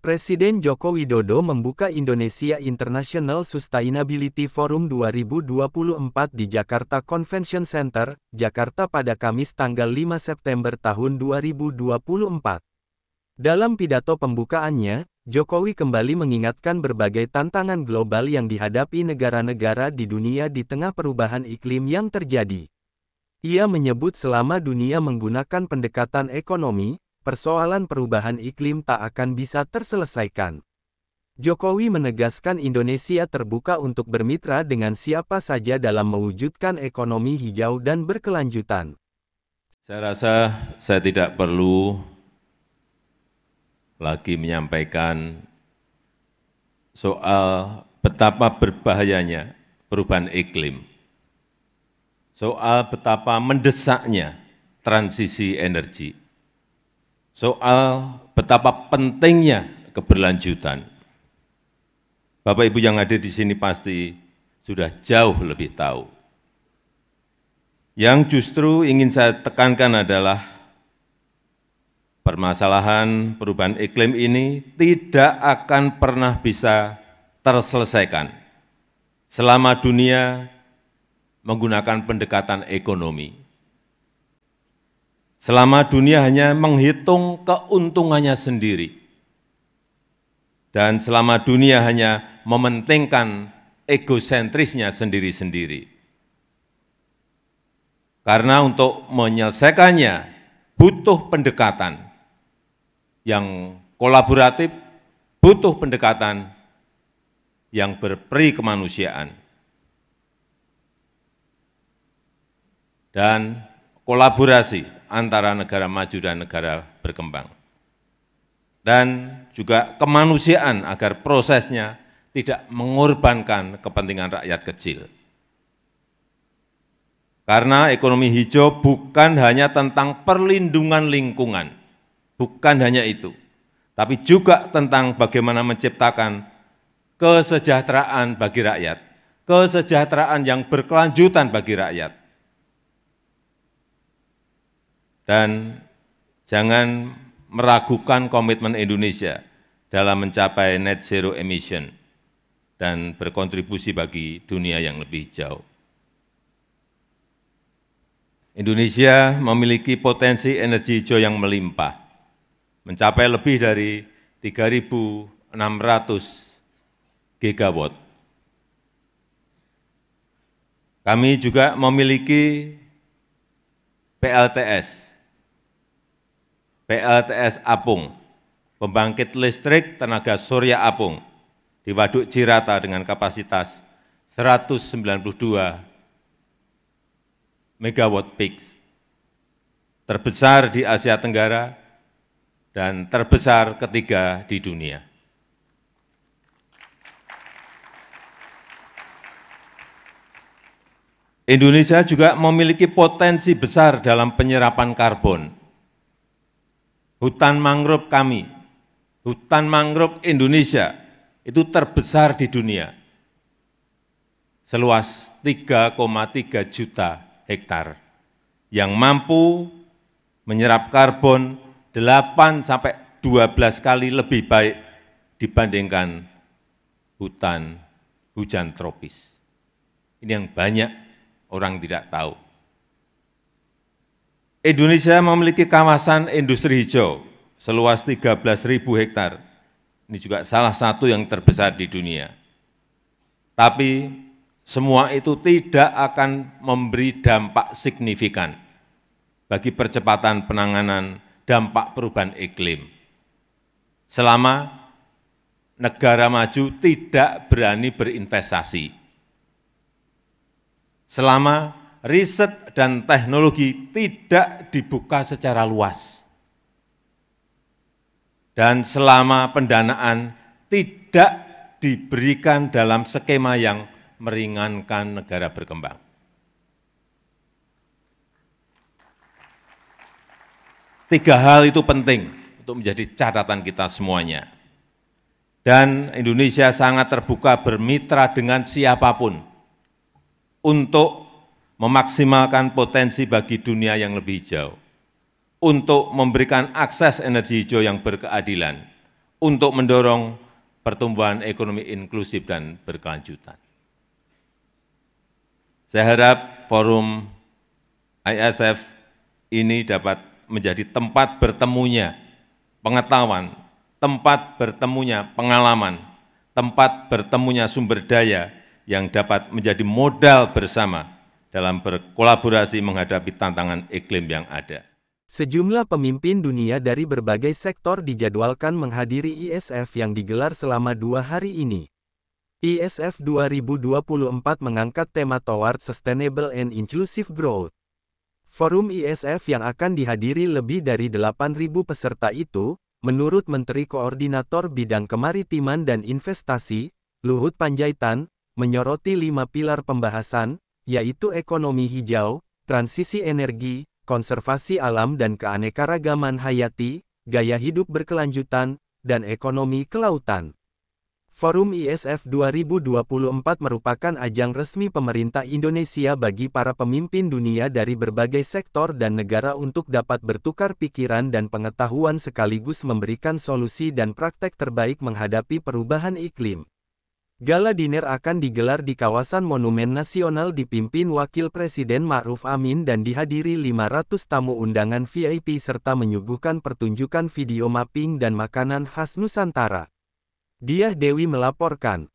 Presiden Joko Widodo membuka Indonesia International Sustainability Forum 2024 di Jakarta Convention Center, Jakarta pada Kamis tanggal 5 September tahun 2024. Dalam pidato pembukaannya, Jokowi kembali mengingatkan berbagai tantangan global yang dihadapi negara-negara di dunia di tengah perubahan iklim yang terjadi. Ia menyebut selama dunia menggunakan pendekatan ekonomi, persoalan perubahan iklim tak akan bisa terselesaikan. Jokowi menegaskan Indonesia terbuka untuk bermitra dengan siapa saja dalam mewujudkan ekonomi hijau dan berkelanjutan. Saya rasa saya tidak perlu lagi menyampaikan soal betapa berbahayanya perubahan iklim, soal betapa mendesaknya transisi energi, soal betapa pentingnya keberlanjutan. Bapak Ibu yang hadir di sini pasti sudah jauh lebih tahu. Yang justru ingin saya tekankan adalah permasalahan perubahan iklim ini tidak akan pernah bisa terselesaikan selama dunia menggunakan pendekatan ekonomi. Selama dunia hanya menghitung keuntungannya sendiri, dan selama dunia hanya mementingkan egosentrisnya sendiri-sendiri. Karena untuk menyelesaikannya butuh pendekatan yang kolaboratif, butuh pendekatan yang berperi kemanusiaan. Dan kolaborasi antara negara maju dan negara berkembang. Dan juga kemanusiaan agar prosesnya tidak mengorbankan kepentingan rakyat kecil. Karena ekonomi hijau bukan hanya tentang perlindungan lingkungan, bukan hanya itu, tapi juga tentang bagaimana menciptakan kesejahteraan bagi rakyat, kesejahteraan yang berkelanjutan bagi rakyat. Dan jangan meragukan komitmen Indonesia dalam mencapai net zero emission dan berkontribusi bagi dunia yang lebih hijau. Indonesia memiliki potensi energi hijau yang melimpah, mencapai lebih dari 3.600 gigawatt. Kami juga memiliki PLTS Apung, pembangkit listrik tenaga surya Apung di Waduk Cirata dengan kapasitas 192 megawatt peak, terbesar di Asia Tenggara dan terbesar ketiga di dunia. Indonesia juga memiliki potensi besar dalam penyerapan karbon. Hutan mangrove kami, hutan mangrove Indonesia itu terbesar di dunia, seluas 3,3 juta hektar, yang mampu menyerap karbon 8-12 kali lebih baik dibandingkan hutan hujan tropis. Ini yang banyak orang tidak tahu. Indonesia memiliki kawasan industri hijau seluas 13.000 hektar. Ini juga salah satu yang terbesar di dunia. Tapi semua itu tidak akan memberi dampak signifikan bagi percepatan penanganan dampak perubahan iklim selama negara maju tidak berani berinvestasi, selama riset dan teknologi tidak dibuka secara luas, dan selama pendanaan tidak diberikan dalam skema yang meringankan negara berkembang. Tiga hal itu penting untuk menjadi catatan kita semuanya. Dan Indonesia sangat terbuka bermitra dengan siapapun untuk memaksimalkan potensi bagi dunia yang lebih hijau, untuk memberikan akses energi hijau yang berkeadilan, untuk mendorong pertumbuhan ekonomi inklusif dan berkelanjutan. Saya harap forum ISF ini dapat menjadi tempat bertemunya pengetahuan, tempat bertemunya pengalaman, tempat bertemunya sumber daya yang dapat menjadi modal bersama dalam berkolaborasi menghadapi tantangan iklim yang ada. Sejumlah pemimpin dunia dari berbagai sektor dijadwalkan menghadiri ISF yang digelar selama 2 hari ini. ISF 2024 mengangkat tema Toward Sustainable and Inclusive Growth. Forum ISF yang akan dihadiri lebih dari 8.000 peserta itu, menurut Menteri Koordinator Bidang Kemaritiman dan Investasi, Luhut Panjaitan, menyoroti 5 pilar pembahasan, yaitu ekonomi hijau, transisi energi, konservasi alam dan keanekaragaman hayati, gaya hidup berkelanjutan, dan ekonomi kelautan. Forum ISF 2024 merupakan ajang resmi pemerintah Indonesia bagi para pemimpin dunia dari berbagai sektor dan negara untuk dapat bertukar pikiran dan pengetahuan sekaligus memberikan solusi dan praktek terbaik menghadapi perubahan iklim. Gala dinner akan digelar di kawasan Monumen Nasional dipimpin Wakil Presiden Ma'ruf Amin dan dihadiri 500 tamu undangan VIP serta menyuguhkan pertunjukan video mapping dan makanan khas Nusantara. Diah Dewi melaporkan.